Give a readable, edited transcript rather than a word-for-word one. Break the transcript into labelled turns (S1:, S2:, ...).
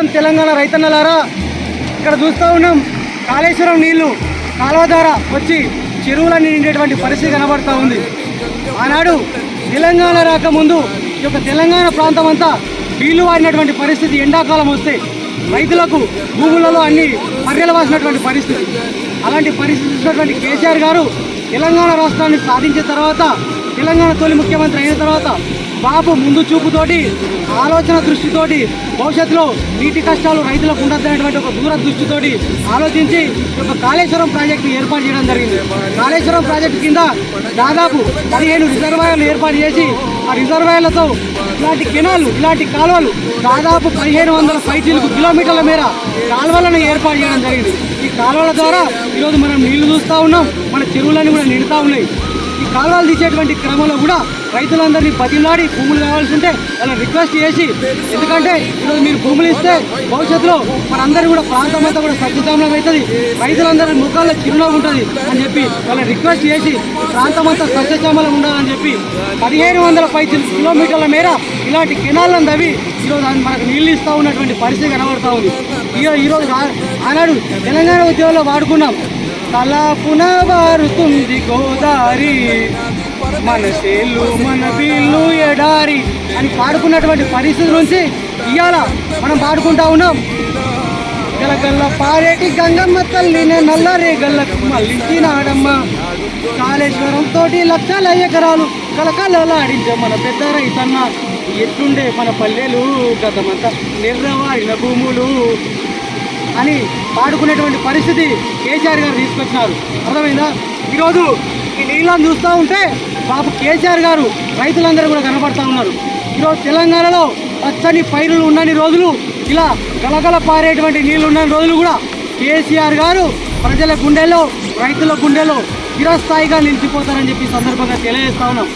S1: నమస్కారం తెలంగాణ రైతన్నలారా, ఇక్కడ చూస్తూ ఉన్నాం కాళేశ్వరం నీళ్లు కాలువ ద్వారా వచ్చి చెరువులన్నీ నిండేటువంటి పరిస్థితి కనబడుతూ ఉంది. ఆనాడు తెలంగాణ రాకముందు ఈ యొక్క తెలంగాణ ప్రాంతం అంతా నీళ్లు వాడినటువంటి పరిస్థితి. ఎండాకాలం వస్తే రైతులకు భూములలో అన్ని పర్యలవాసినటువంటి పరిస్థితి. అలాంటి పరిస్థితి ఇచ్చినటువంటి కేసీఆర్ గారు తెలంగాణ రాష్ట్రాన్ని సాధించిన తర్వాత, తెలంగాణ తొలి ముఖ్యమంత్రి అయిన తర్వాత బాబు ముందు చూపుతోటి, ఆలోచన దృష్టితోటి, భవిష్యత్తులో నీటి కష్టాలు రైతులకు ఉండద్దనేటువంటి ఒక దూర దృష్టితోటి ఆలోచించి ఒక కాళేశ్వరం ప్రాజెక్టు ఏర్పాటు చేయడం జరిగింది. కాళేశ్వరం ప్రాజెక్టు కింద దాదాపు 15 రిజర్వాయర్లు ఏర్పాటు చేసి ఆ రిజర్వాయర్లతో ఇలాంటి కెనాలు, ఇలాంటి కాలువలు దాదాపు 1500 పైచీలకు కిలోమీటర్ల మేర కాలువలను ఏర్పాటు చేయడం జరిగింది. ఈ కాలువల ద్వారా ఈరోజు మనం నీళ్లు చూస్తూ ఉన్నాం, మన చెరువులన్నీ కూడా నిండుతూ ఉన్నాయి. ఈ కాలువలు తీసేటువంటి క్రమంలో కూడా రైతులందరినీ బతిలాడి భూములు కావాల్సి ఉంటే వాళ్ళని రిక్వెస్ట్ చేసి, ఎందుకంటే ఈరోజు మీరు భూములు ఇస్తే భవిష్యత్తులో మనందరూ కూడా ప్రాంతం అంతా కూడా సత్యసామలం అవుతుంది, రైతులందరి ముఖాల్లో చిరునవ్వు ఉంటుంది అని చెప్పి వాళ్ళని రిక్వెస్ట్ చేసి ప్రాంతం అంతా సత్యసామలం ఉండాలని చెప్పి 1500 పై కిలోమీటర్ల మేర ఇలాంటి కెనాలను తవ్వి ఈరోజు మనకు నీళ్ళు ఇస్తూ ఉన్నటువంటి పరిస్థితి కనబడుతూ ఉంది. ఈరోజు ఆనాడు తెలంగాణ ఉద్యమంలో వాడుకున్నాం, తలాపున వారుతుంది గోదారి, మన సేలు మన వీళ్ళు ఎడారి అని పాడుకున్నటువంటి పరిస్థితి నుంచి ఇవాళ మనం పాడుకుంటా ఉన్నాం. గలగల్ల పారేటి గంగమ్మ తల్లినే నల్లరే గల్లకు మళ్ళించినాడమ్మ, కాళేశ్వరం తోటి లక్షల ఎకరాలు కలకలలాడించే మన పెద్ద రైతన్న, ఎట్లుండే మన పల్లెలు గతమంతా నిర్రవాడిన భూములు అని పాడుకునేటువంటి పరిస్థితి కేసీఆర్ గారు తీసుకొచ్చినారు. అర్థమైందా? ఈరోజు ఈ నీళ్ళని చూస్తూ ఉంటే బాబు కేసీఆర్ గారు రైతులందరూ కూడా కనబడుతూ ఉన్నారు. ఈరోజు తెలంగాణలో పచ్చని పైరులు ఉన్నన్ని రోజులు, ఇలా గలగల పారేటువంటి నీళ్ళు ఉన్న రోజులు కూడా కేసీఆర్ గారు ప్రజల గుండెల్లో, రైతుల గుండెల్లో చిరస్థాయిగా నిలిచిపోతారని చెప్పి సందర్భంగా తెలియజేస్తా ఉన్నాం.